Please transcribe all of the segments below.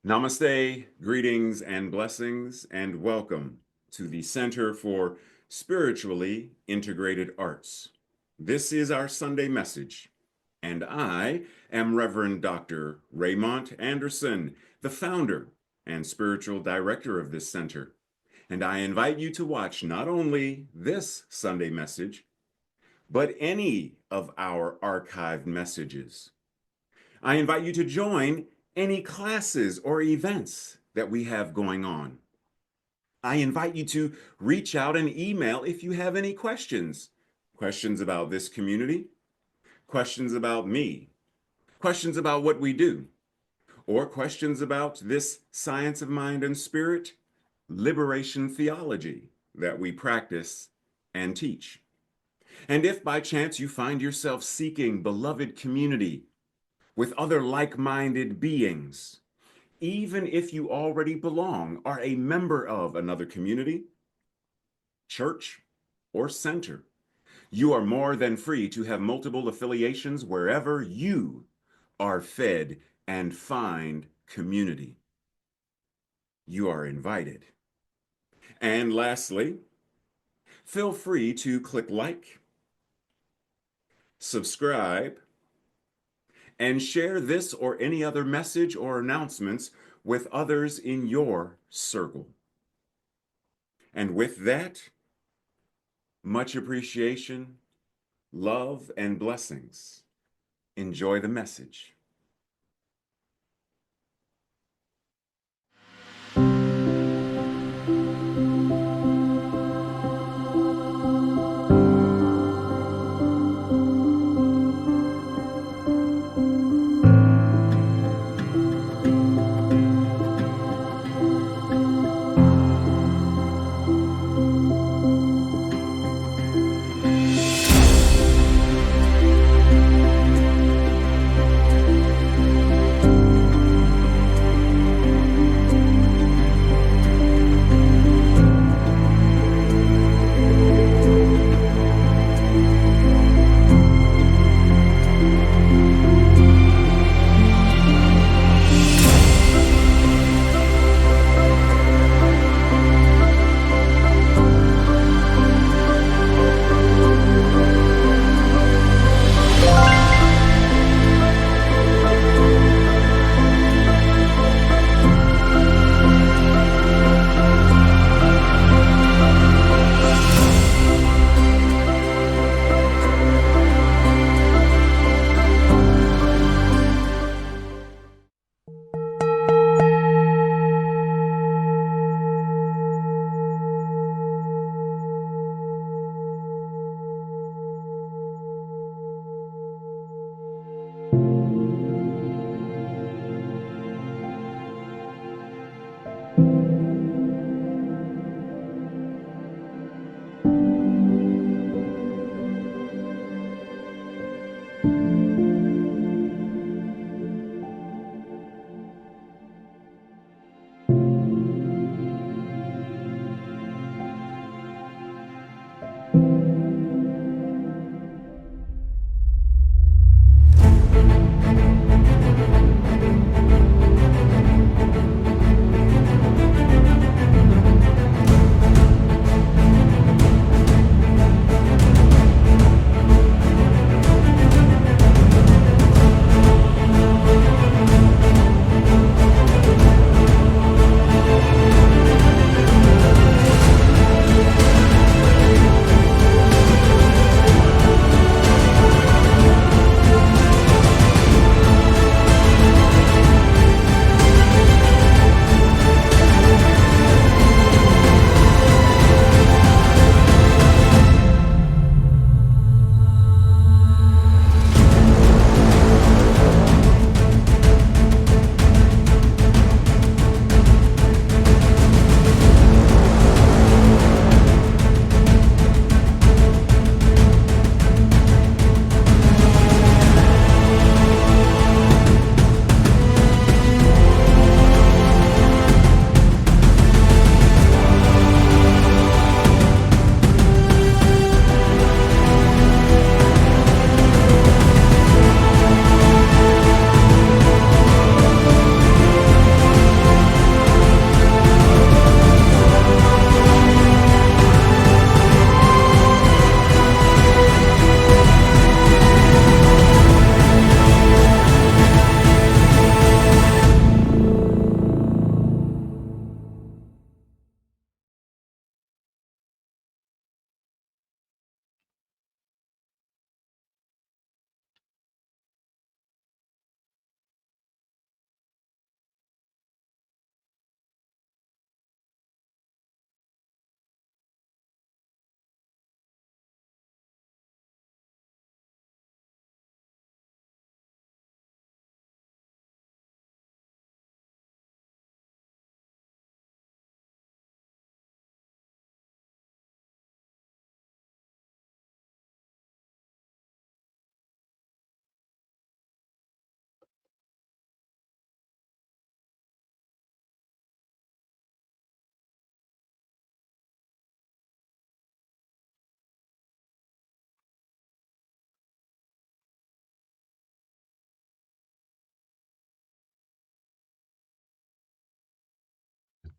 Namaste, greetings and blessings, and welcome to the Center for Spiritually Integrated Arts. This is our Sunday message, and I am Reverend Dr. Raymont Anderson, the founder and spiritual director of this center. And I invite you to watch not only this Sunday message, but any of our archived messages. I invite you to join any classes or events that we have going on. I invite you to reach out and email if you have any questions. Questions about this community, questions about me, questions about what we do, or questions about this science of mind and spirit, liberation theology that we practice and teach. And if by chance you find yourself seeking beloved community with other like-minded beings, even if you already belong, are a member of another community, church, or center, you are more than free to have multiple affiliations wherever you are fed and find community. You are invited. And lastly, feel free to click like, subscribe, and share this or any other message or announcements with others in your circle. And with that, much appreciation, love, and blessings. Enjoy the message.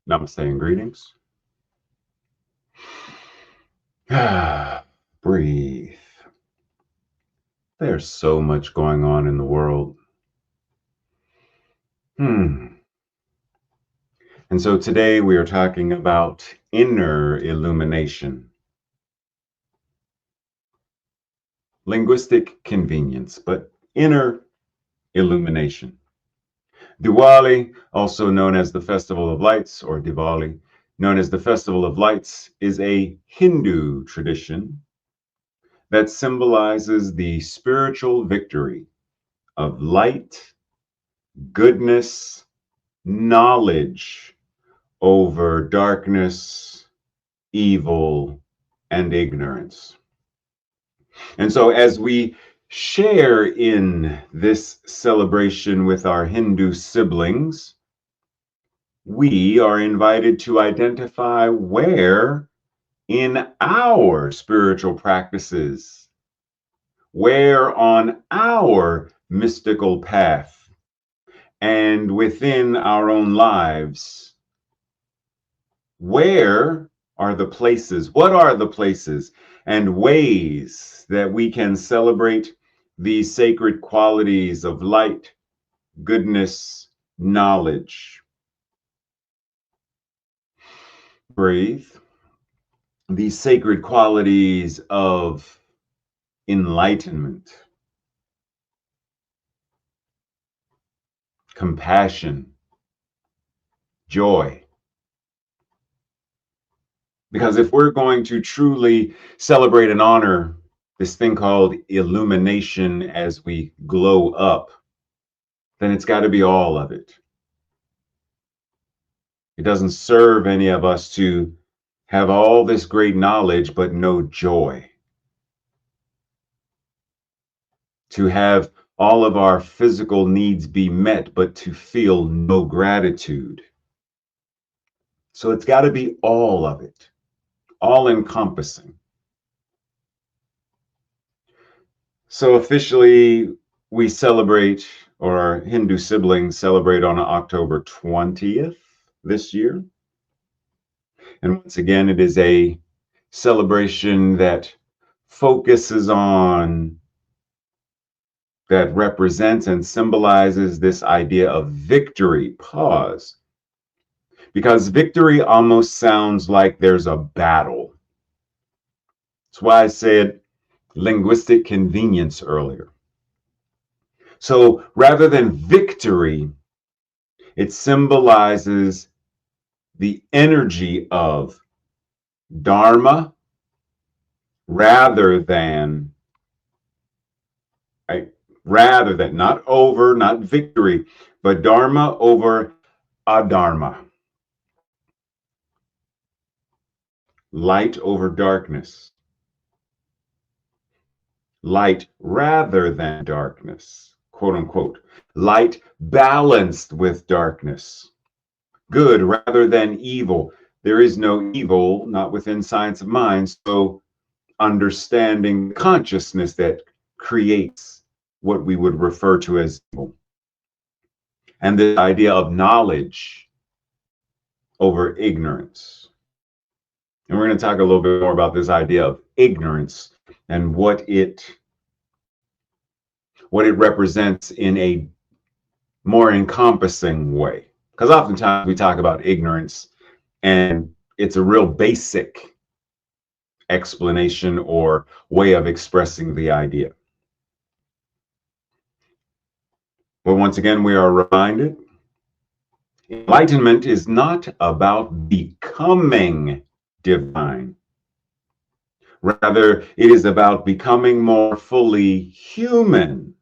Namaste and greetings. Breathe. There's so much going on in the world. And so today we are talking about inner illumination. Linguistic convenience, but inner illumination. Diwali, also known as the Festival of Lights, or Diwali, known as the Festival of Lights, is a Hindu tradition that symbolizes the spiritual victory of light, goodness, knowledge over darkness, evil, and ignorance. And so, as we share in this celebration with our Hindu siblings, we are invited to identify where in our spiritual practices, where on our mystical path, and within our own lives, where are the places, what are the places and ways that we can celebrate these sacred qualities of light, goodness, knowledge? Breathe. These sacred qualities of enlightenment, compassion, joy. Because if we're going to truly celebrate and honor this thing called illumination as we glow up, then it's got to be all of it. It doesn't serve any of us to have all this great knowledge but no joy. To have all of our physical needs be met but to feel no gratitude. So it's got to be all of it, all encompassing. So officially, we celebrate, or our Hindu siblings celebrate on October 20th this year. And once again, it is a celebration that focuses on, that represents and symbolizes this idea of victory. Pause. Because victory almost sounds like there's a battle. That's why I said linguistic convenience earlier. So rather than victory, it symbolizes the energy of Dharma rather than, not over, not victory, but Dharma over adharma. Light over darkness. Light rather than darkness, quote unquote. Light balanced with darkness. Good rather than evil. There is no evil, not within science of mind. So understanding consciousness that creates what we would refer to as evil. And the idea of knowledge over ignorance. And we're going to talk a little bit more about this idea of ignorance and what it represents in a more encompassing way. Because oftentimes we talk about ignorance and it's a real basic explanation or way of expressing the idea. But once again, we are reminded enlightenment is not about becoming divine. Rather, it is about becoming more fully human.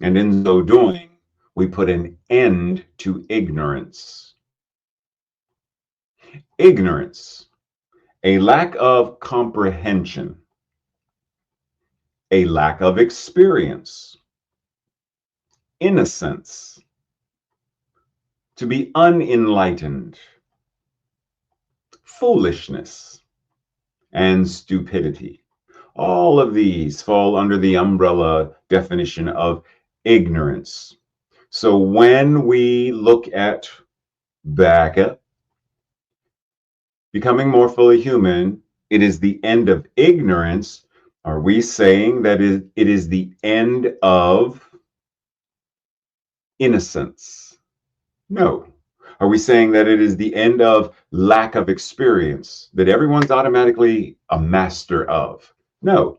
And in so doing, we put an end to ignorance. Ignorance, a lack of comprehension, a lack of experience, innocence, to be unenlightened, foolishness, and stupidity. All of these fall under the umbrella definition of ignorance. So when we look at Back up. Becoming more fully human, it is the end of ignorance. Are we saying that it is the end of innocence? No. Are we saying that it is the end of lack of experience, that everyone's automatically a master of? No.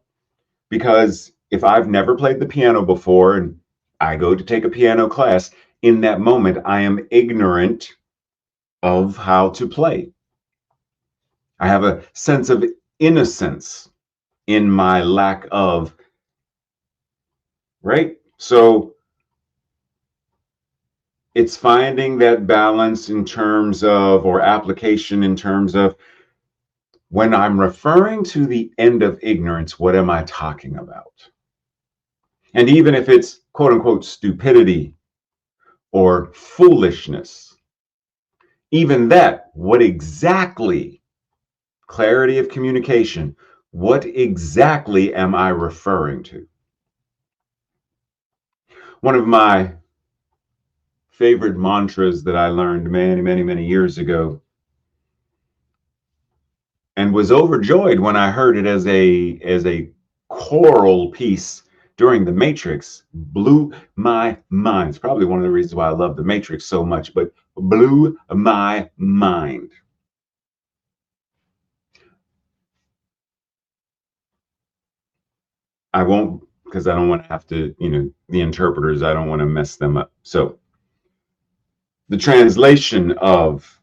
Because if I've never played the piano before and I go to take a piano class, in that moment, I am ignorant of how to play. I have a sense of innocence in my lack of, right? So it's finding that balance in terms of, or application in terms of, when I'm referring to the end of ignorance, what am I talking about? And even if it's quote unquote stupidity or foolishness, even that, what exactly, clarity of communication, what exactly am I referring to? One of my favorite mantras that I learned many, many, many years ago and was overjoyed when I heard it as a choral piece during the Matrix, blew my mind. It's probably one of the reasons why I love the Matrix so much, but blew my mind. I won't, because I don't want to have to, the interpreters, I don't want to mess them up. So the translation of,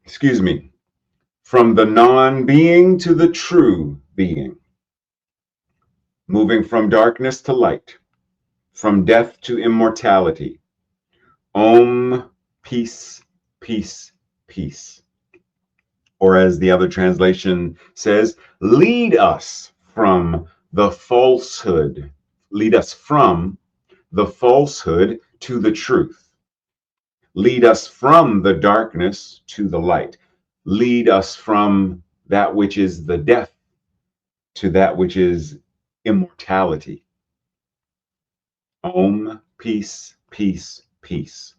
excuse me, from the non-being to the true being, moving from darkness to light, from death to immortality. Om, peace, peace, peace. Or as the other translation says, lead us from the falsehood. Lead us from the falsehood to the truth. Lead us from the darkness to the light. Lead us from that which is the death to that which is immortality. Om, peace, peace, peace.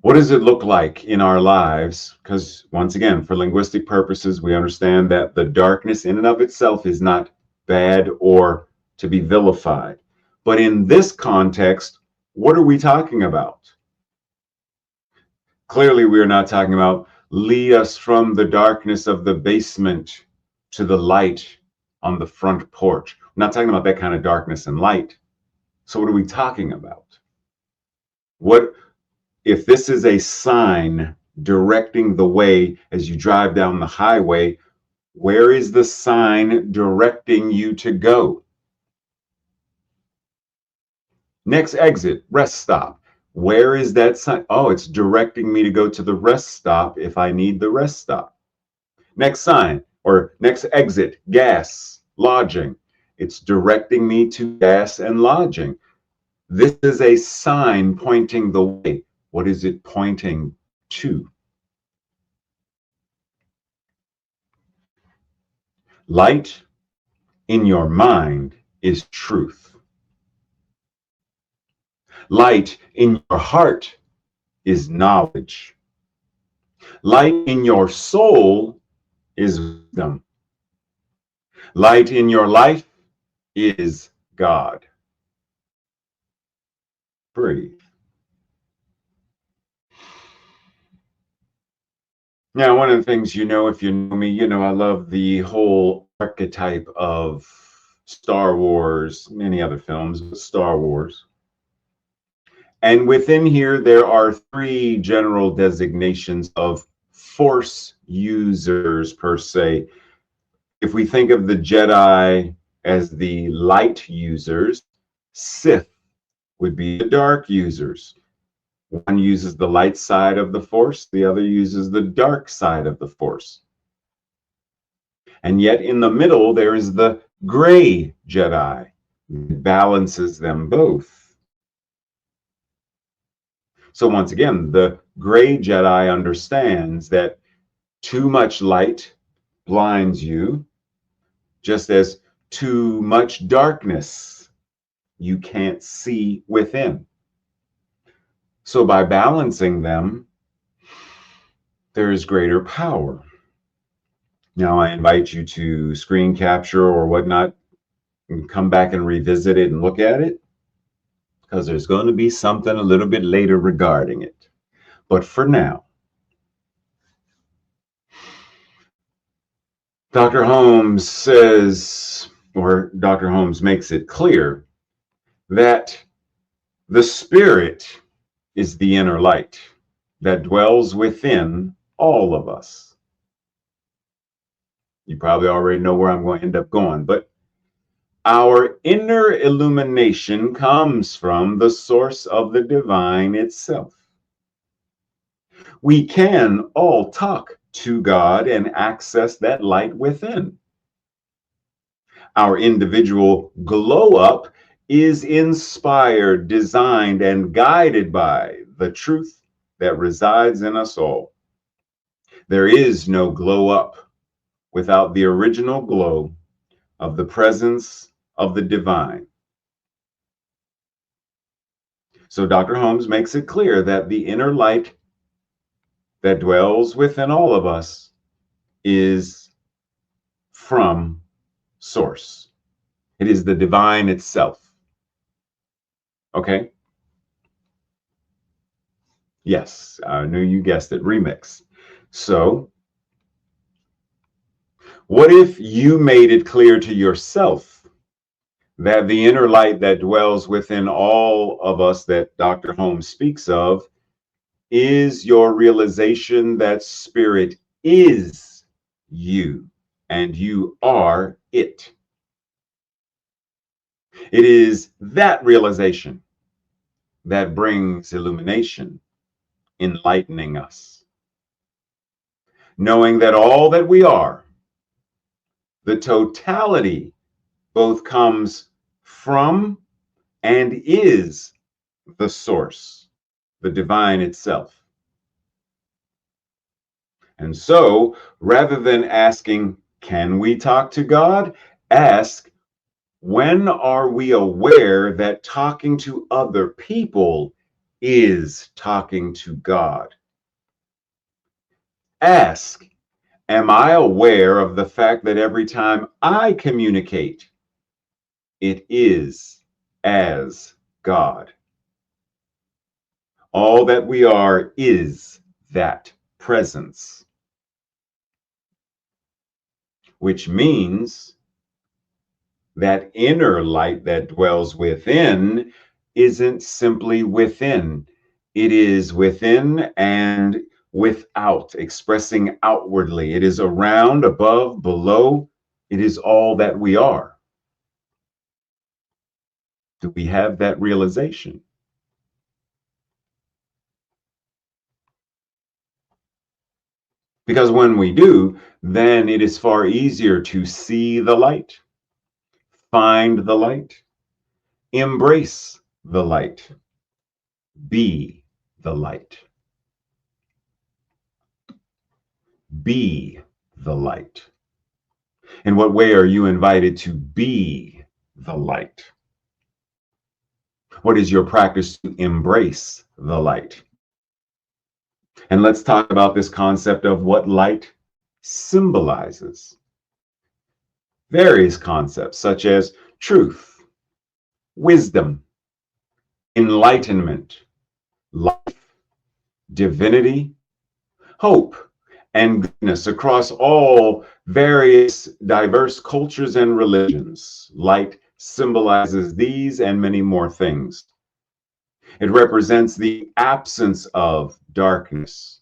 What does it look like in our lives? Because once again, for linguistic purposes, we understand that the darkness in and of itself is not bad or to be vilified. But in this context, what are we talking about? Clearly, we are not talking about lead us from the darkness of the basement to the light on the front porch. We're not talking about that kind of darkness and light. So what are we talking about? What if this is a sign directing the way as you drive down the highway? Where is the sign directing you to go? Next exit, rest stop. Where is that sign? Oh, it's directing me to go to the rest stop if I need the rest stop. Next sign or next exit, gas, lodging. It's directing me to gas and lodging. This is a sign pointing the way. What is it pointing to? Light in your mind is truth. Light in your heart is knowledge. Light in your soul is wisdom. Light in your life is God. Breathe. Now, one of the things, if you know me, I love the whole archetype of Star Wars, many other films, but Star Wars. And within here, there are three general designations of force users, per se. If we think of the Jedi as the light users, Sith would be the dark users. One uses the light side of the force, the other uses the dark side of the force. And yet in the middle, there is the gray Jedi. It balances them both. So once again, the gray Jedi understands that too much light blinds you, just as too much darkness you can't see within. So by balancing them, there is greater power. Now I invite you to screen capture or whatnot and come back and revisit it and look at it, because there's going to be something a little bit later regarding it. But for now, Dr. Holmes says, or Dr. Holmes makes it clear, that the spirit is the inner light that dwells within all of us. You probably already know where I'm going to end up going, but our inner illumination comes from the source of the divine itself. We can all talk to God and access that light within. Our individual glow up is inspired, designed, and guided by the truth that resides in us all. There is no glow up without the original glow of the presence of the divine. So Dr. Holmes makes it clear that the inner light that dwells within all of us is from source. It is the divine itself. Okay? Yes, I knew you guessed it, remix. So, what if you made it clear to yourself that the inner light that dwells within all of us that Dr. Holmes speaks of is your realization that spirit is you and you are it? It is that realization that brings illumination, enlightening us. Knowing that all that we are, the totality, both comes from and is the source, the divine itself. And so, rather than asking, can we talk to God? Ask, when are we aware that talking to other people is talking to God? Ask, am I aware of the fact that every time I communicate, it is as God? All that we are is that presence, which means that inner light that dwells within isn't simply within. It is within and without, expressing outwardly. It is around, above, below. It is all that we are. Do we have that realization? Because when we do, then it is far easier to see the light, find the light, embrace the light, be the light. Be the light. In what way are you invited to be the light? What is your practice to embrace the light? And let's talk about this concept of what light symbolizes. Various concepts such as truth, wisdom, enlightenment, life, divinity, hope, and goodness across all various diverse cultures and religions. Light symbolizes these and many more things. It represents the absence of darkness,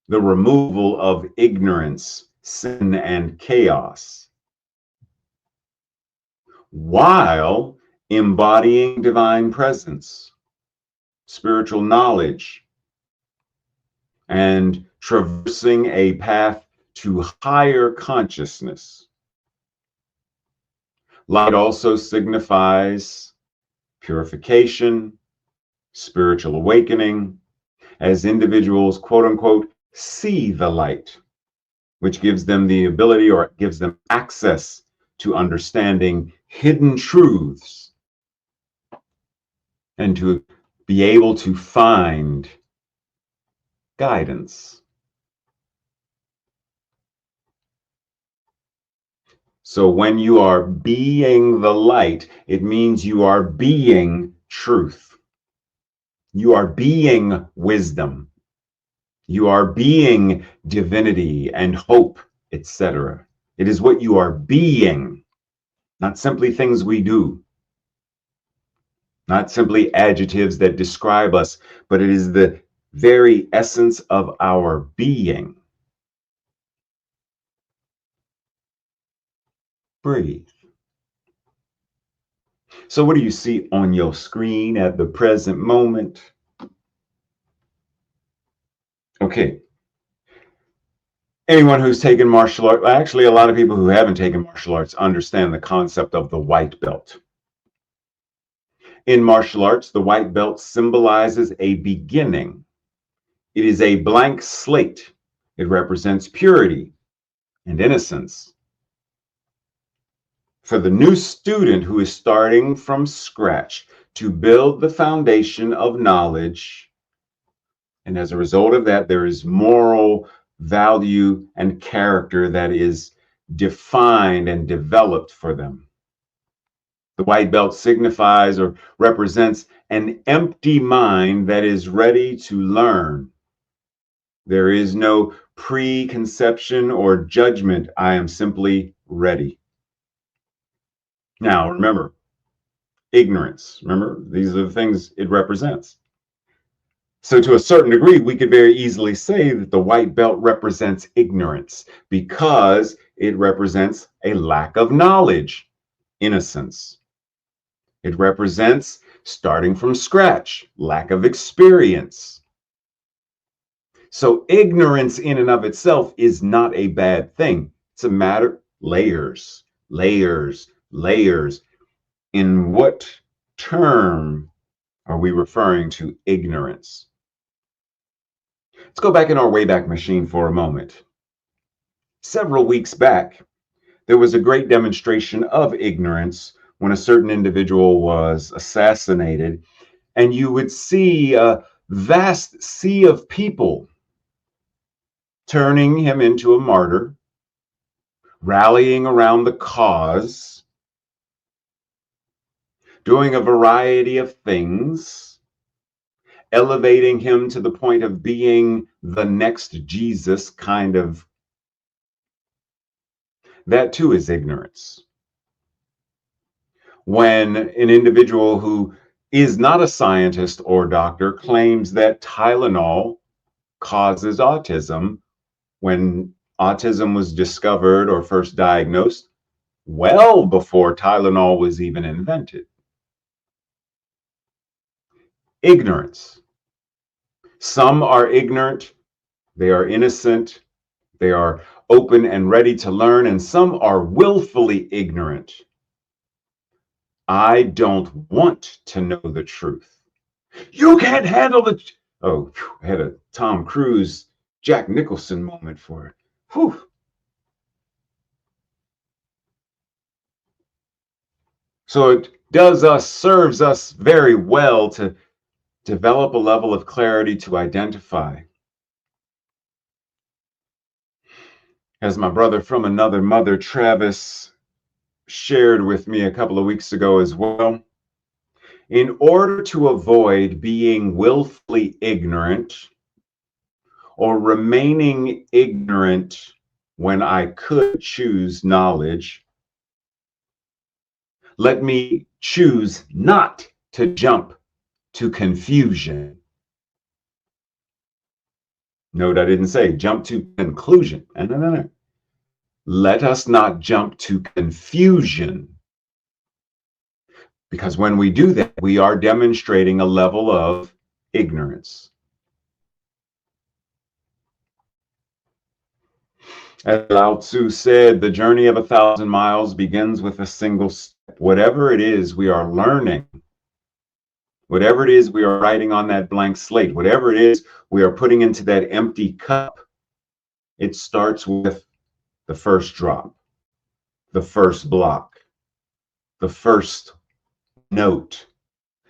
the removal of ignorance, sin, and chaos, while embodying divine presence, spiritual knowledge, and traversing a path to higher consciousness. Light also signifies purification, spiritual awakening, as individuals, quote unquote, see the light, which gives them the ability or gives them access to understanding hidden truths and to be able to find guidance. So when you are being the light, it means you are being truth. You are being wisdom. You are being divinity and hope, etc. It is what you are being, not simply things we do, not simply adjectives that describe us, but it is the very essence of our being. Breathe. So what do you see on your screen at the present moment? Okay. Anyone who's taken martial arts, actually a lot of people who haven't taken martial arts understand the concept of the white belt. In martial arts, the white belt symbolizes a beginning. It is a blank slate. It represents purity and innocence. For the new student who is starting from scratch to build the foundation of knowledge, and as a result of that, there is moral value and character that is defined and developed for them. The white belt signifies or represents an empty mind that is ready to learn. There is no preconception or judgment. I am simply ready. Now, remember, ignorance. Remember, these are the things it represents. So to a certain degree, we could very easily say that the white belt represents ignorance because it represents a lack of knowledge, innocence. It represents starting from scratch, lack of experience. So ignorance in and of itself is not a bad thing. It's a matter, layers, layers, layers. In what term are we referring to ignorance? Let's go back in our Wayback Machine for a moment. Several weeks back, there was a great demonstration of ignorance when a certain individual was assassinated, and you would see a vast sea of people turning him into a martyr, rallying around the cause, doing a variety of things, elevating him to the point of being the next Jesus, kind of. That too is ignorance. When an individual who is not a scientist or doctor claims that Tylenol causes autism, when autism was discovered or first diagnosed, well before Tylenol was even invented. Ignorance. Some are ignorant, they are innocent, they are open and ready to learn, and some are willfully ignorant. I don't want to know the truth. You can't handle the. Oh, I had a Tom Cruise, Jack Nicholson moment for it. Whew. So it serves us very well to develop a level of clarity to identify. As my brother from another mother, Travis, shared with me a couple of weeks ago as well, in order to avoid being willfully ignorant or remaining ignorant when I could choose knowledge, let me choose not to jump to confusion. Note I didn't say jump to conclusion. No. Let us not jump to confusion. Because when we do that, we are demonstrating a level of ignorance. As Lao Tzu said, the journey of 1,000 miles begins with a single step. Whatever it is we are learning, whatever it is we are writing on that blank slate, whatever it is we are putting into that empty cup, it starts with the first drop, the first block, the first note.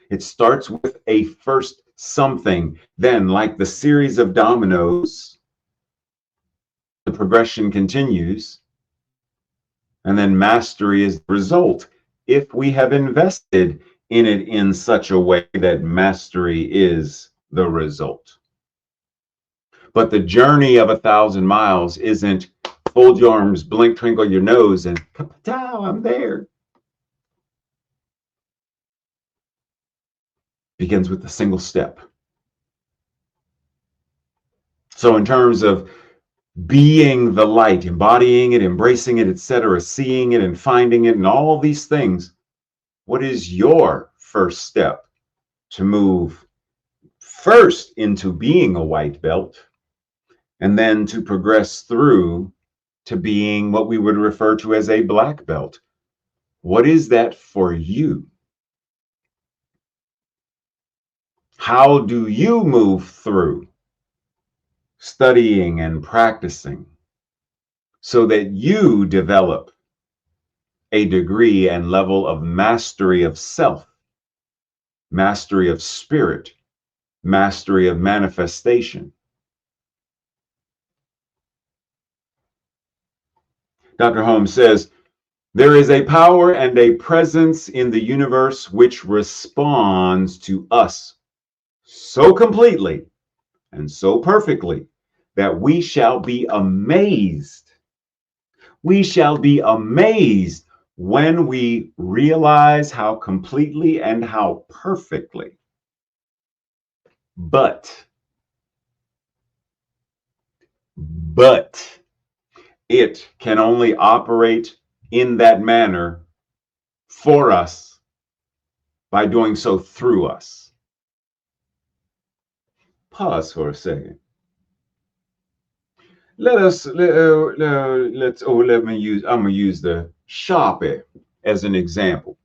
It starts with a first something. Then, like the series of dominoes, the progression continues. And then mastery is the result if we have invested in it in such a way that mastery is the result. But the journey of 1,000 miles isn't fold your arms, blink, twinkle your nose, and kapow, I'm there. Begins with a single step. So in terms of being the light, embodying it, embracing it, etc., seeing it and finding it, and all these things, what is your first step to move first into being a white belt and then to progress through to being what we would refer to as a black belt? What is that for you? How do you move through studying and practicing so that you develop a degree and level of mastery of self, mastery of spirit, mastery of manifestation? Dr. Holmes says, there is a power and a presence in the universe which responds to us so completely and so perfectly that we shall be amazed. We shall be amazed when we realize how completely and how perfectly. But it can only operate in that manner for us by doing so through us. Pause for a second. I'm gonna use the Sharpie as an example.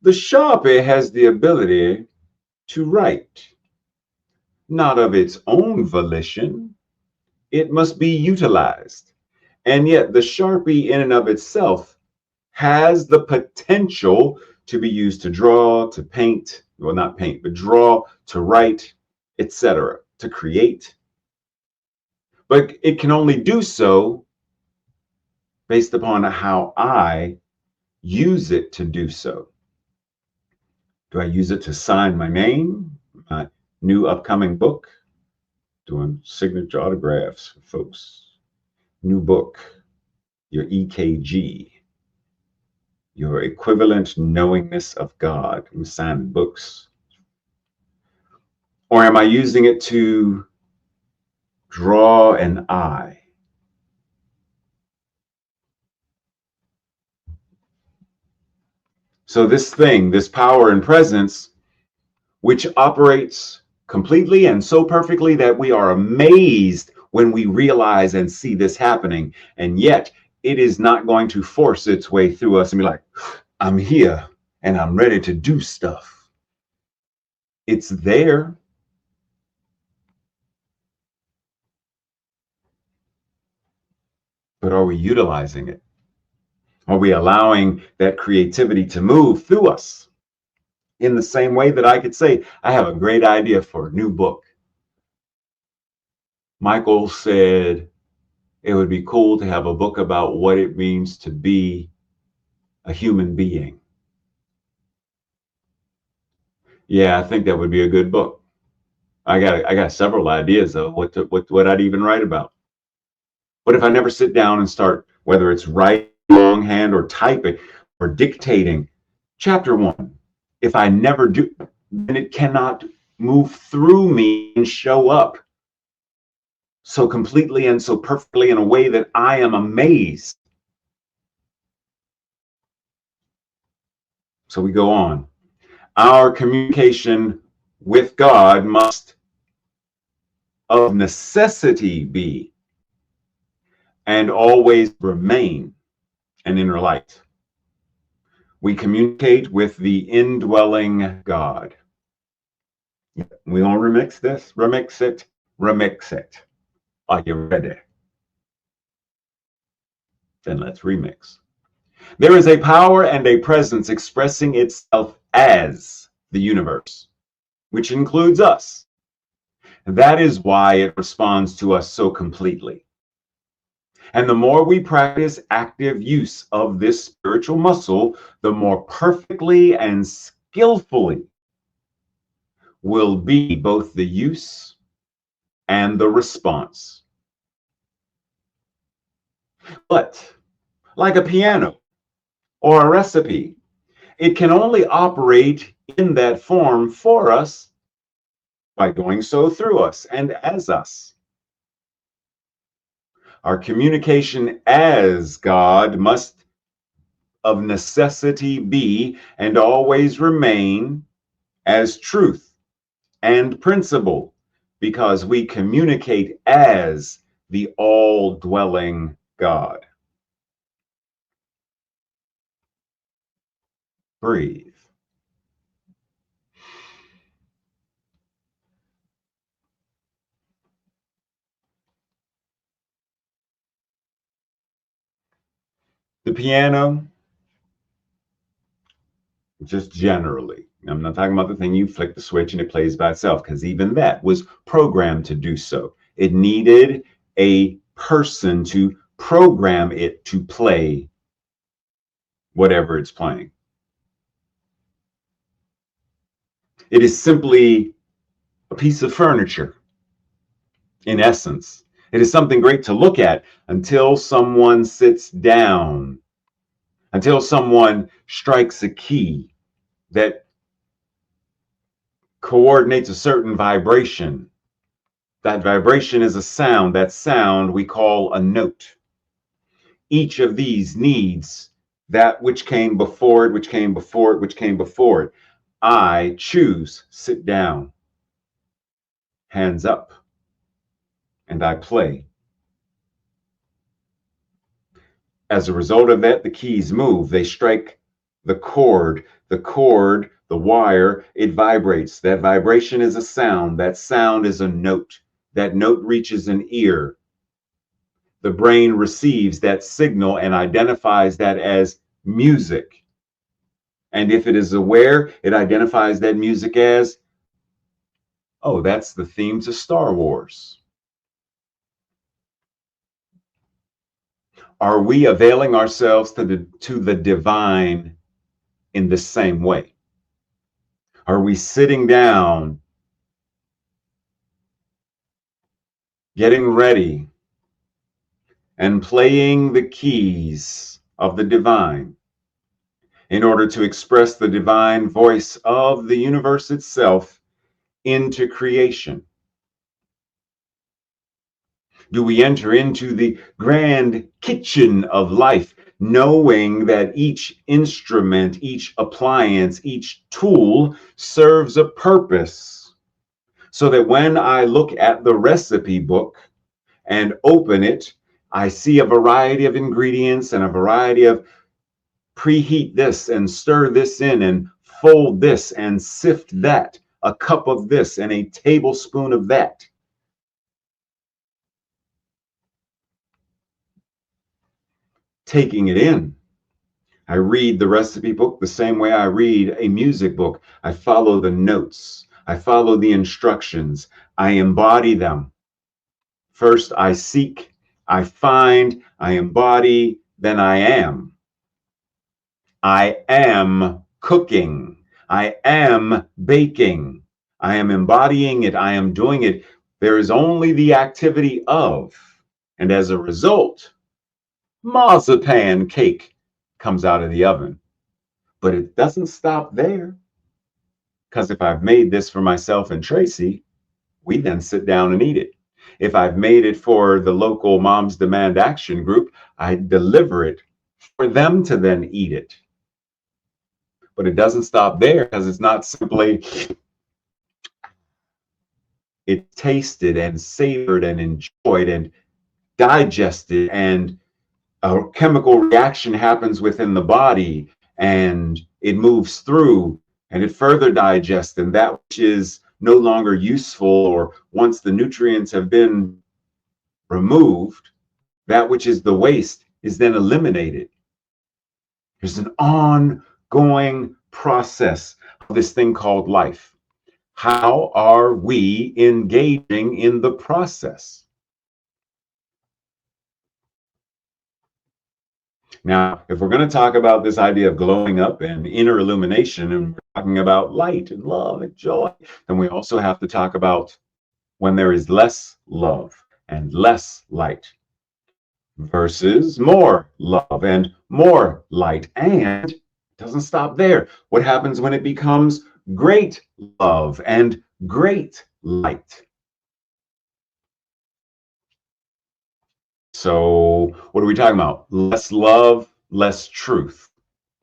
The Sharpie has the ability to write, not of its own volition. It must be utilized. And yet the Sharpie in and of itself has the potential to be used to draw, to paint, well, not paint, but draw, to write, etc., to create. But it can only do so based upon how I use it to do so. Do I use it to sign my name, my new upcoming book? Doing signature autographs for folks. New book, your EKG, your equivalent knowingness of God. I'm signing books. Or am I using it to draw an eye? So this thing, this power and presence, which operates completely and so perfectly that we are amazed when we realize and see this happening. And yet it is not going to force its way through us and be like, I'm here and I'm ready to do stuff. It's there. But are we utilizing it? Are we allowing that creativity to move through us? In the same way that I could say, I have a great idea for a new book. Michael said it would be cool to have a book about what it means to be a human being. Yeah, I think that would be a good book. I got several ideas of what I'd even write about. But if I never sit down and start, whether it's writing longhand or typing or dictating, chapter 1, if I never do, then it cannot move through me and show up so completely and so perfectly in a way that I am amazed. So we go on. Our communication with God must of necessity be and always remain an inner light. We communicate with the indwelling God. We gonna remix this, remix it, remix it. Are you ready? Then let's remix. There is a power and a presence expressing itself as the universe, which includes us. And that is why it responds to us so completely. And the more we practice active use of this spiritual muscle, the more perfectly and skillfully will be both the use and the response. But like a piano or a recipe, it can only operate in that form for us by going so through us and as us. Our communication as God must of necessity be and always remain as truth and principle, because we communicate as the all-dwelling God. Breathe. The piano, just generally, I'm not talking about the thing you flick the switch and it plays by itself, because even that was programmed to do so. It needed a person to program it to play whatever it's playing. It is simply a piece of furniture, in essence. It is something great to look at until someone sits down, until someone strikes a key that coordinates a certain vibration. That vibration is a sound. That sound we call a note. Each of these needs that which came before it, which came before it, which came before it. I choose, sit down, hands up, and I play. As a result of that, the keys move. They strike the cord, the wire, it vibrates. That vibration is a sound. That sound is a note. That note reaches an ear. The brain receives that signal and identifies that as music. And if it is aware, it identifies that music as, oh, that's the theme to Star Wars. Are we availing ourselves to the divine in the same way? Are we sitting down, getting ready, and playing the keys of the divine in order to express the divine voice of the universe itself into creation? Do we enter into the grand kitchen of life, knowing that each instrument, each appliance, each tool serves a purpose, so that when I look at the recipe book and open it, I see a variety of ingredients and a variety of preheat this and stir this in and fold this and sift that, a cup of this and a tablespoon of that. Taking it in. I read the recipe book the same way I read a music book. I follow the notes. I follow the instructions. I embody them. First, I seek, I find, I embody, then I am. I am cooking. I am baking. I am embodying it. I am doing it. There is only the activity of, and as a result, marzipan cake comes out of the oven. But it doesn't stop there, because if I've made this for myself and Tracy, we then sit down and eat it. If I've made it for the local Moms Demand Action group, I deliver it for them to then eat it. But it doesn't stop there, because it's not simply, it's tasted and savored and enjoyed and digested, and a chemical reaction happens within the body and it moves through and it further digests, and that which is no longer useful, or once the nutrients have been removed, that which is the waste is then eliminated. There's an ongoing process of this thing called life. How are we engaging in the process? Now, if we're going to talk about this idea of glowing up and inner illumination, and we're talking about light and love and joy, then we also have to talk about when there is less love and less light versus more love and more light. And it doesn't stop there. What happens when it becomes great love and great light? So, what are we talking about? Less love, less truth.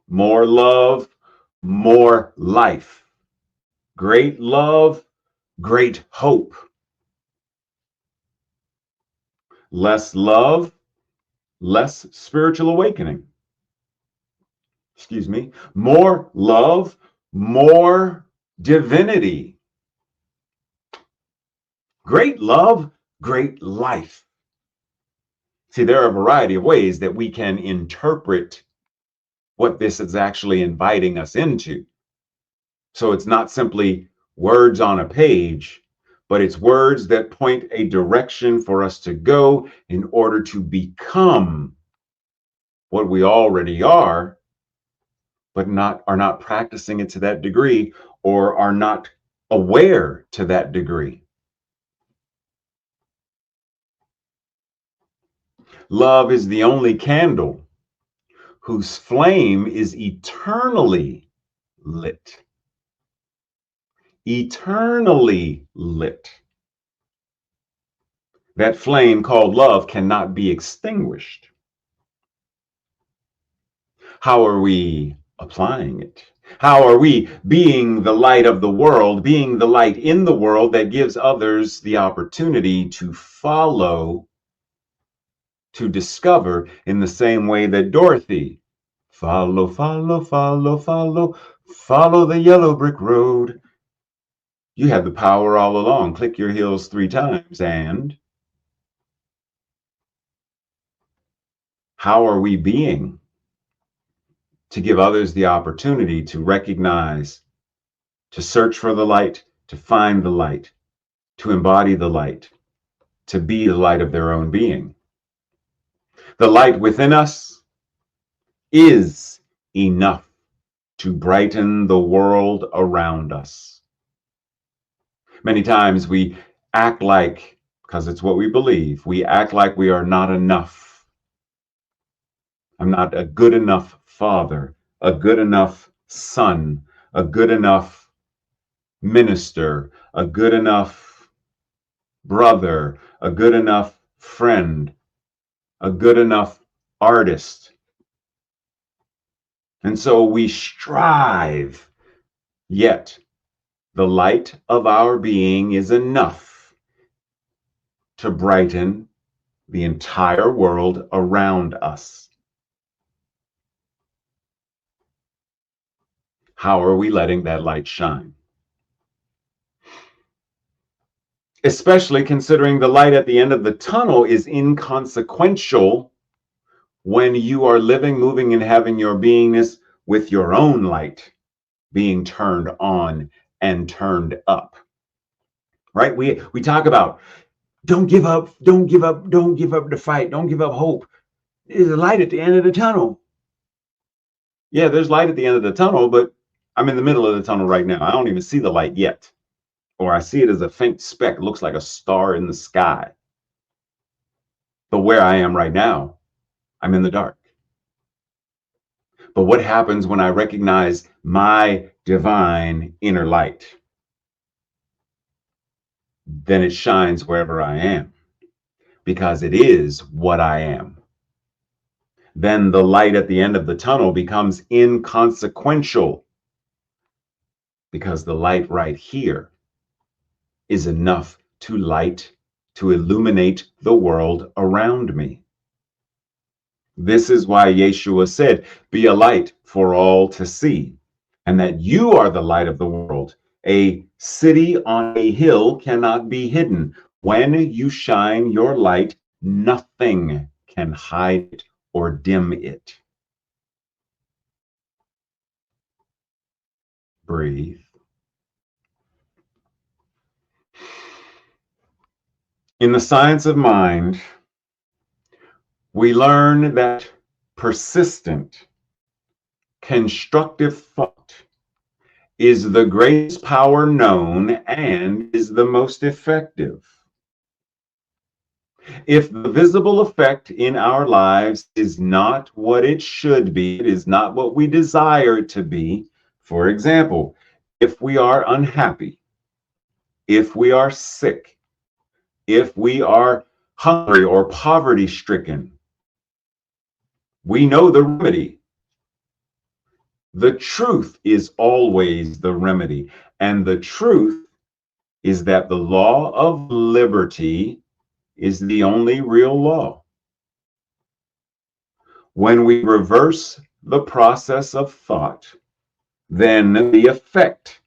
More love, more life. Great love, great hope. Less love, less spiritual awakening. Excuse me. More love, more divinity. Great love, great life. See, there are a variety of ways that we can interpret what this is actually inviting us into. So it's not simply words on a page, but it's words that point a direction for us to go in order to become what we already are, but are not practicing it to that degree or are not aware to that degree. Love is the only candle whose flame is eternally lit. Eternally lit. That flame called love cannot be extinguished. How are we applying it? How are we being the light of the world, being the light in the world that gives others the opportunity to follow, to discover in the same way that Dorothy, follow, follow, follow, follow, follow the yellow brick road. You had the power all along. Click your heels 3 times. And how are we being to give others the opportunity to recognize, to search for the light, to find the light, to embody the light, to be the light of their own being? The light within us is enough to brighten the world around us. Many times we act like, because it's what we believe, we act like we are not enough. I'm not a good enough father, a good enough son, a good enough minister, a good enough brother, a good enough friend, a good enough artist. And so we strive, yet the light of our being is enough to brighten the entire world around us. How are we letting that light shine? Especially considering the light at the end of the tunnel is inconsequential when you are living, moving, and having your beingness with your own light being turned on and turned up. Right? We talk about don't give up, don't give up, don't give up the fight, don't give up hope. There's a light at the end of the tunnel. Yeah, there's light at the end of the tunnel, but I'm in the middle of the tunnel right now. I don't even see the light yet. Or I see it as a faint speck, looks like a star in the sky. But where I am right now, I'm in the dark. But what happens when I recognize my divine inner light? Then it shines wherever I am, because it is what I am. Then the light at the end of the tunnel becomes inconsequential, because the light right here is enough to light, to illuminate the world around me. This is why Yeshua said, be a light for all to see, and that you are the light of the world. A city on a hill cannot be hidden. When you shine your light, nothing can hide it or dim it. Breathe. In the science of mind, we learn that persistent, constructive thought is the greatest power known and is the most effective. If the visible effect in our lives is not what it should be, it is not what we desire it to be. For example, if we are unhappy, if we are sick, if we are hungry or poverty stricken, we know the remedy. The truth is always the remedy. And the truth is that the law of liberty is the only real law. When we reverse the process of thought, then the effect,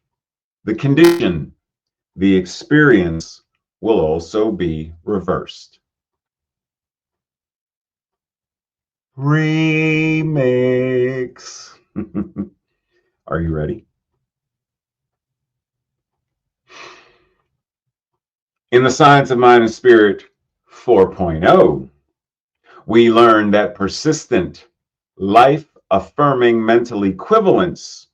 the condition, the experience will also be reversed. Remix. Are you ready? In the Science of Mind and Spirit 4.0, we learn that persistent, life-affirming mental equivalents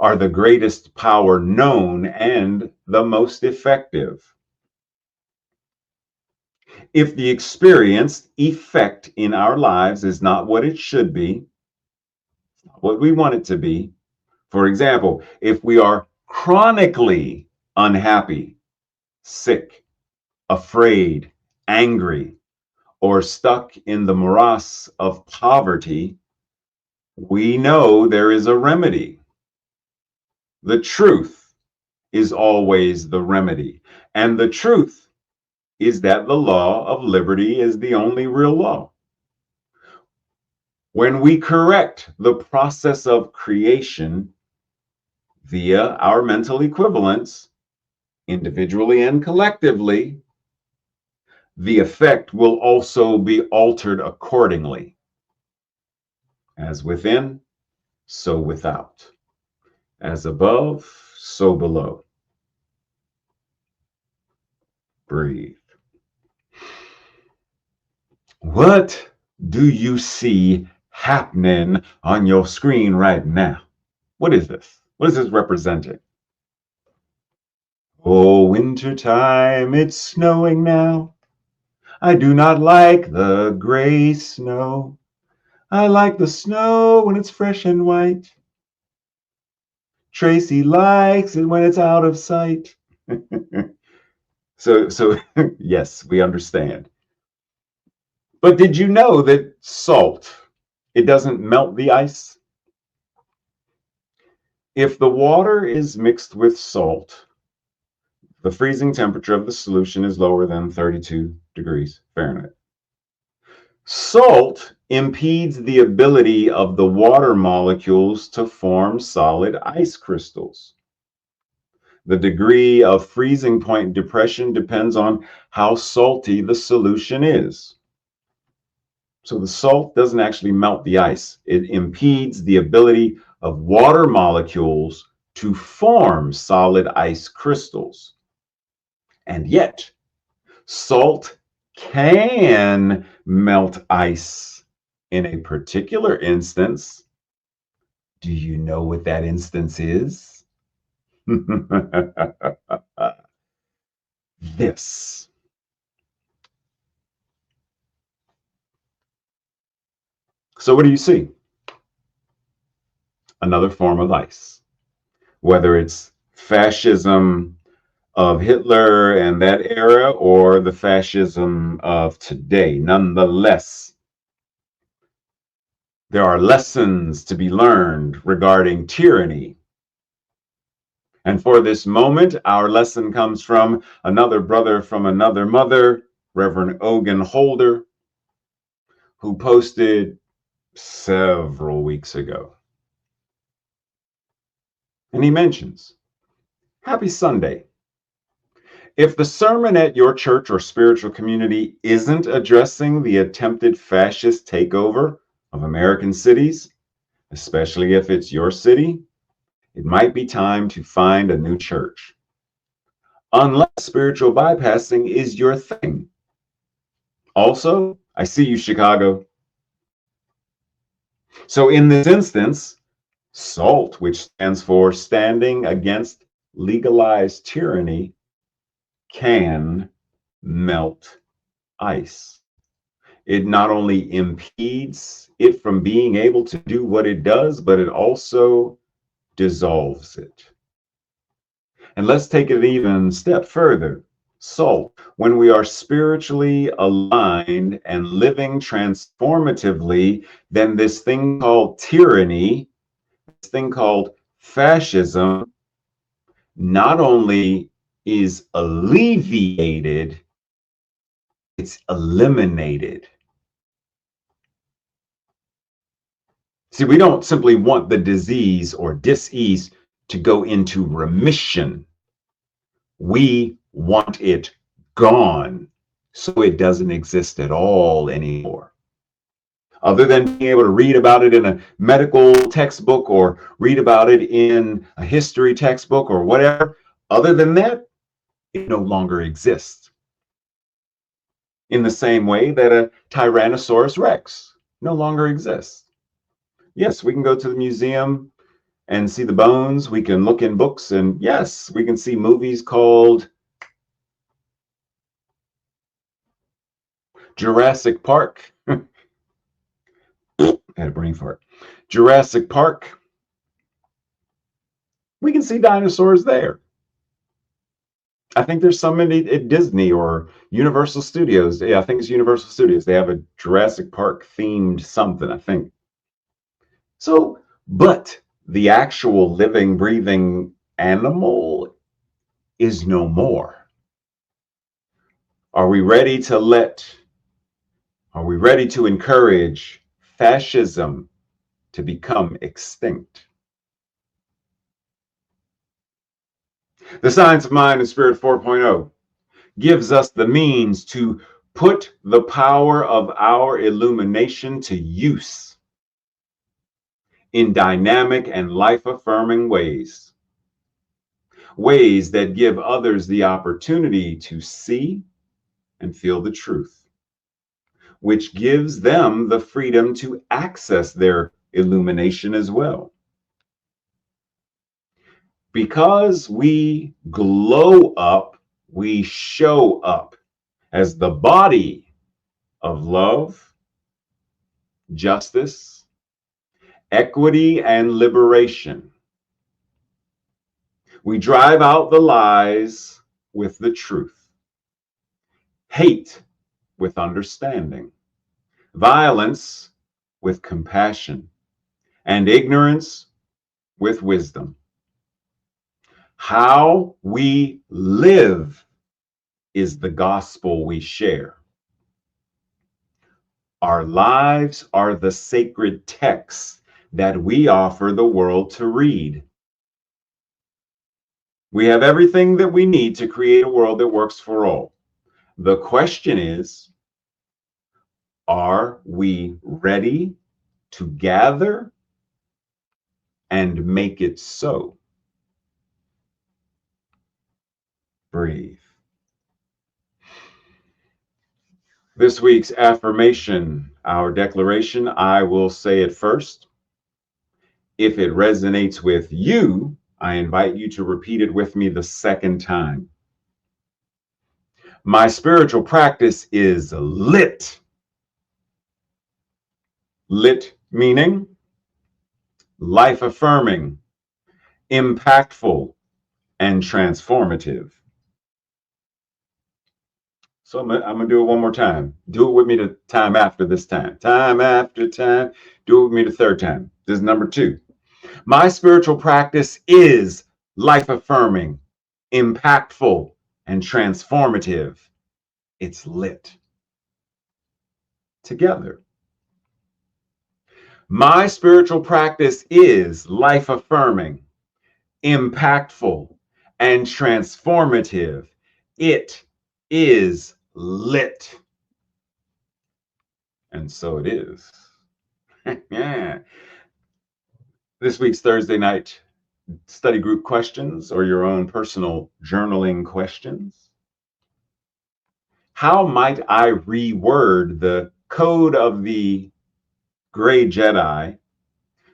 are the greatest power known and the most effective. If the experienced effect in our lives is not what it should be, what we want it to be, for example, if we are chronically unhappy, sick, afraid, angry, or stuck in the morass of poverty, we know there is a remedy. The truth is always the remedy. And the truth is that the law of liberty is the only real law. When we correct the process of creation via our mental equivalents, individually and collectively, the effect will also be altered accordingly. As within, so without. As above, so below. Breathe. What do you see happening on your screen right now? What is this? What is this representing? Oh, winter time, it's snowing now. I do not like the gray snow. I like the snow when it's fresh and white. Tracy likes it when it's out of sight. So yes, we understand. But did you know that salt, it doesn't melt the ice? If the water is mixed with salt, the freezing temperature of the solution is lower than 32 degrees Fahrenheit. Salt impedes the ability of the water molecules to form solid ice crystals. The degree of freezing point depression depends on how salty the solution is. So the salt doesn't actually melt the ice. It impedes the ability of water molecules to form solid ice crystals. And yet, salt can melt ice in a particular instance. Do you know what that instance is? This. So what do you see? Another form of ice. Whether it's fascism of Hitler and that era or the fascism of today, nonetheless, there are lessons to be learned regarding tyranny. And for this moment, our lesson comes from another brother from another mother, Reverend Ogun Holder, who posted several weeks ago. And he mentions, Happy Sunday. If the sermon at your church or spiritual community isn't addressing the attempted fascist takeover of American cities, especially if it's your city, it might be time to find a new church. Unless spiritual bypassing is your thing. Also, I see you, Chicago. So in this instance, SALT, which stands for Standing Against Legalized Tyranny, can melt ice. It not only impedes it from being able to do what it does, but it also dissolves it. And let's take it an even step further. So, when we are spiritually aligned and living transformatively, then this thing called tyranny, this thing called fascism, not only is alleviated, it's eliminated. See, we don't simply want the disease or disease to go into remission. We want it gone so it doesn't exist at all anymore. Other than being able to read about it in a medical textbook or read about it in a history textbook or whatever, other than that, it no longer exists. In the same way that a Tyrannosaurus Rex no longer exists. Yes, we can go to the museum and see the bones. We can look in books, and yes, we can see movies called Jurassic Park. I had a brain fart. Jurassic Park. We can see dinosaurs there. I think there's some at Disney or Universal Studios. Yeah, I think it's Universal Studios. They have a Jurassic Park themed something, I think. So, but the actual living, breathing animal is no more. Are we ready to encourage fascism to become extinct? The Science of Mind and Spirit 4.0 gives us the means to put the power of our illumination to use in dynamic and life-affirming ways. Ways that give others the opportunity to see and feel the truth, which gives them the freedom to access their illumination as well. Because we glow up, we show up as the body of love, justice, equity, and liberation. We drive out the lies with the truth, hate with understanding, violence with compassion, and ignorance with wisdom. How we live is the gospel we share. Our lives are the sacred texts that we offer the world to read. We have everything that we need to create a world that works for all. The question is, are we ready to gather and make it so? Breathe. This week's affirmation, our declaration, I will say it first. If it resonates with you, I invite you to repeat it with me the second time. My spiritual practice is lit. Lit meaning life affirming, impactful, and transformative. So I'm gonna do it one more time. Do it with me the time after this time. Time after time. Do it with me the third time. This is number 2. My spiritual practice is life affirming, impactful, and transformative. It's lit. Together. My spiritual practice is life affirming, impactful, and transformative. It is lit. And so it is. Yeah. This week's Thursday night study group questions or your own personal journaling questions. How might I reword the code of the Gray Jedi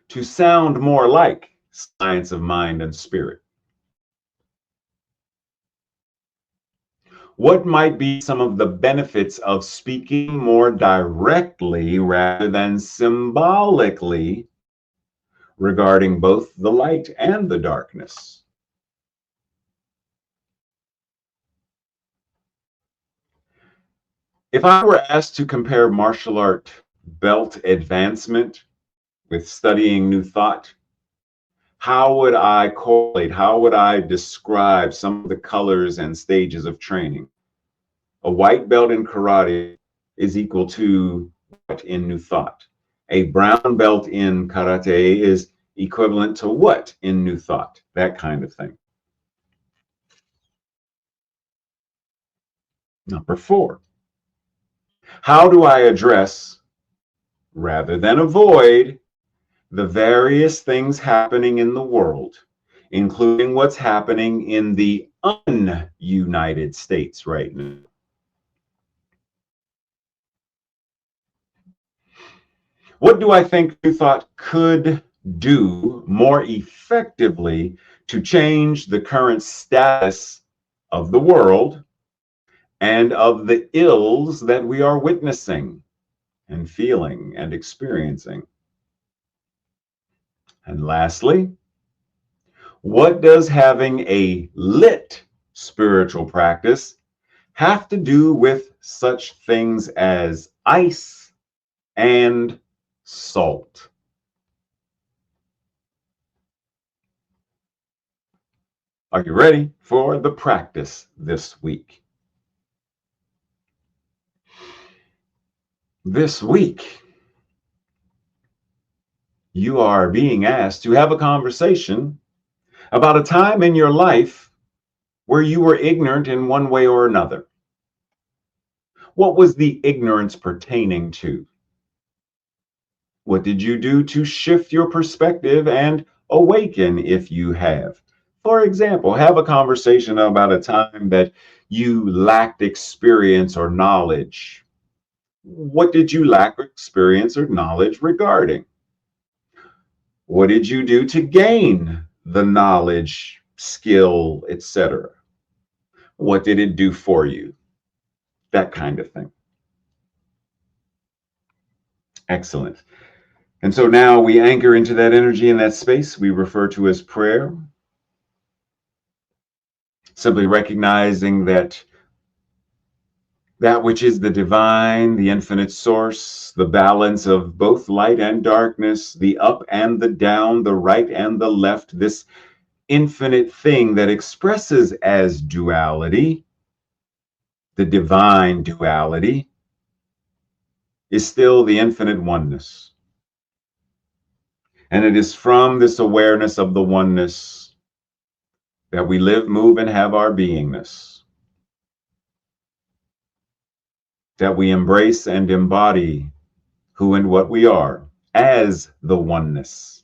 to sound more like science of mind and spirit? What might be some of the benefits of speaking more directly rather than symbolically regarding both the light and the darkness? If I were asked to compare martial art belt advancement with studying New Thought, how would I correlate? How would I describe some of the colors and stages of training? A white belt in karate is equal to what in New Thought? A brown belt in karate is equivalent to what in New Thought? That kind of thing. Number 4, how do I address, rather than avoid, the various things happening in the world, including what's happening in the un-United States right now? What do I think New Thought could do more effectively to change the current status of the world and of the ills that we are witnessing and feeling and experiencing? And lastly, what does having a lit spiritual practice have to do with such things as ice and salt? Are you ready for the practice this week? This week, you are being asked to have a conversation about a time in your life where you were ignorant in one way or another. What was the ignorance pertaining to? What did you do to shift your perspective and awaken if you have? For example, have a conversation about a time that you lacked experience or knowledge. What did you lack experience or knowledge regarding? What did you do to gain the knowledge, skill, etc.? What did it do for you? That kind of thing. Excellent. And so now we anchor into that energy in that space we refer to as prayer. Simply recognizing that which is the divine, the infinite source, the balance of both light and darkness, the up and the down, the right and the left, this infinite thing that expresses as duality, the divine duality, is still the infinite oneness. And it is from this awareness of the oneness that we live, move, and have our beingness, that we embrace and embody who and what we are as the oneness,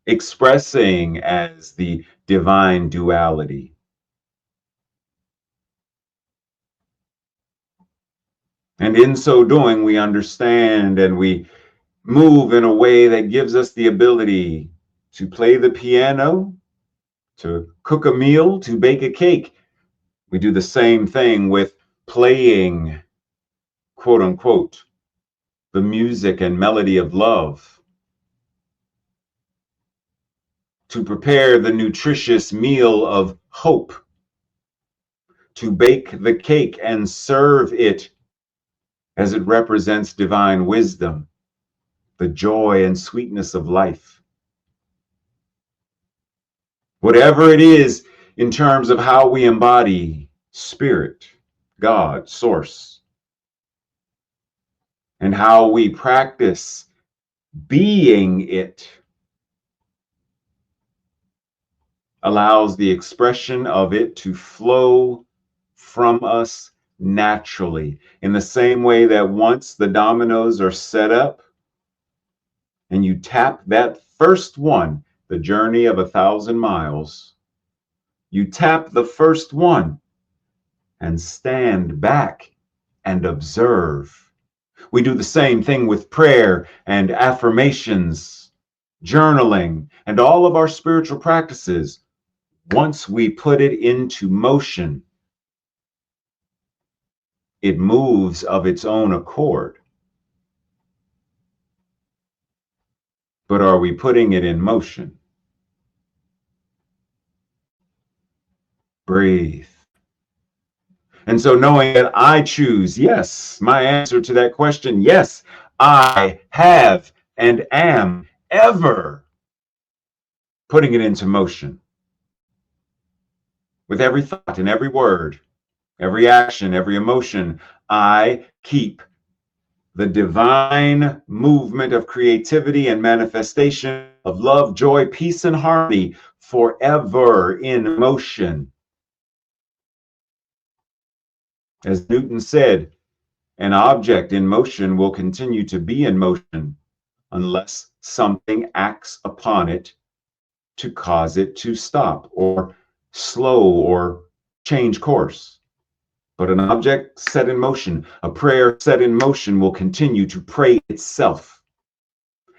expressing as the divine duality. And in so doing, we understand and we move in a way that gives us the ability to play the piano, to cook a meal, to bake a cake. We do the same thing with playing, quote unquote, the music and melody of love, to prepare the nutritious meal of hope, to bake the cake and serve it as it represents divine wisdom, the joy and sweetness of life. Whatever it is in terms of how we embody spirit, God, source, and how we practice being it, allows the expression of it to flow from us naturally, in the same way that once the dominoes are set up and you tap that first one, the journey of 1,000 miles, you tap the first one and stand back and observe. We do the same thing with prayer and affirmations, journaling, and all of our spiritual practices. Once we put it into motion, it moves of its own accord. But are we putting it in motion? Breathe. And so knowing that I choose, yes, my answer to that question, yes, I have and am ever putting it into motion with every thought and every word, every action, every emotion. I keep the divine movement of creativity and manifestation of love, joy, peace, and harmony forever in motion. As Newton said, an object in motion will continue to be in motion unless something acts upon it to cause it to stop or slow or change course. But an object set in motion, a prayer set in motion, will continue to pray itself.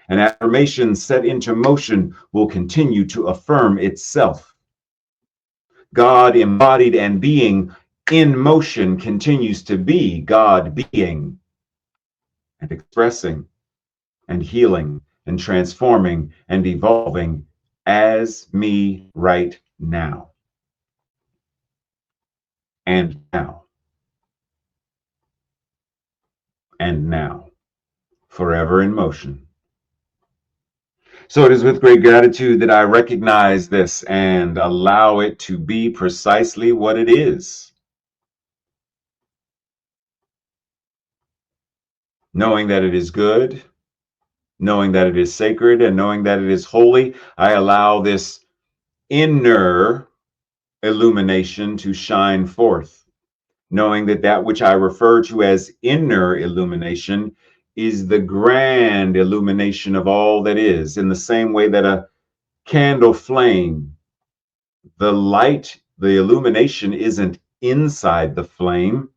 An affirmation set into motion will continue to affirm itself. God embodied and being in motion continues to be God being and expressing and healing and transforming and evolving as me right now. And now. And now. Forever in motion. So it is with great gratitude that I recognize this and allow it to be precisely what it is. Knowing that it is good, knowing that it is sacred, and knowing that it is holy, I allow this inner illumination to shine forth, knowing that that which I refer to as inner illumination is the grand illumination of all that is, in the same way that a candle flame, the light, the illumination isn't inside the flame,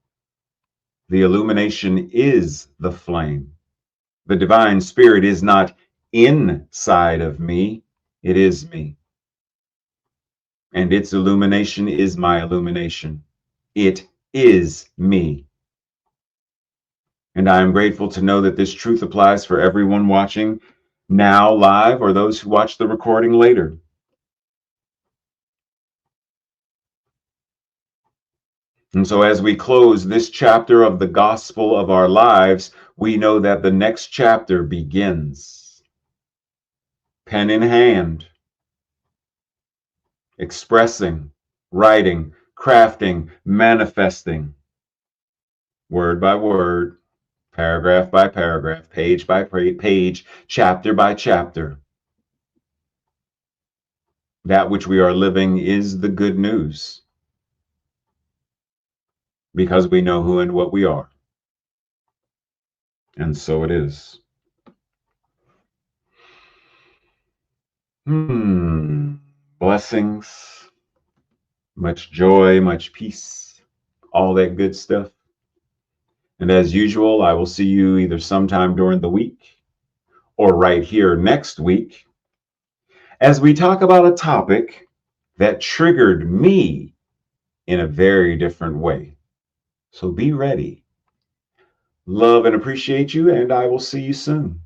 the illumination is the flame. The divine spirit is not inside of me, it is me. And its illumination is my illumination. It is me. And I am grateful to know that this truth applies for everyone watching now live or those who watch the recording later. And so as we close this chapter of the gospel of our lives, we know that the next chapter begins. Pen in hand, expressing, writing, crafting, manifesting, word by word, paragraph by paragraph, page by page, chapter by chapter. That which we are living is the good news, because we know who and what we are. And so it is. Blessings, much joy, much peace, all that good stuff. And as usual, I will see you either sometime during the week or right here next week as we talk about a topic that triggered me in a very different way. So be ready. Love and appreciate you, and I will see you soon.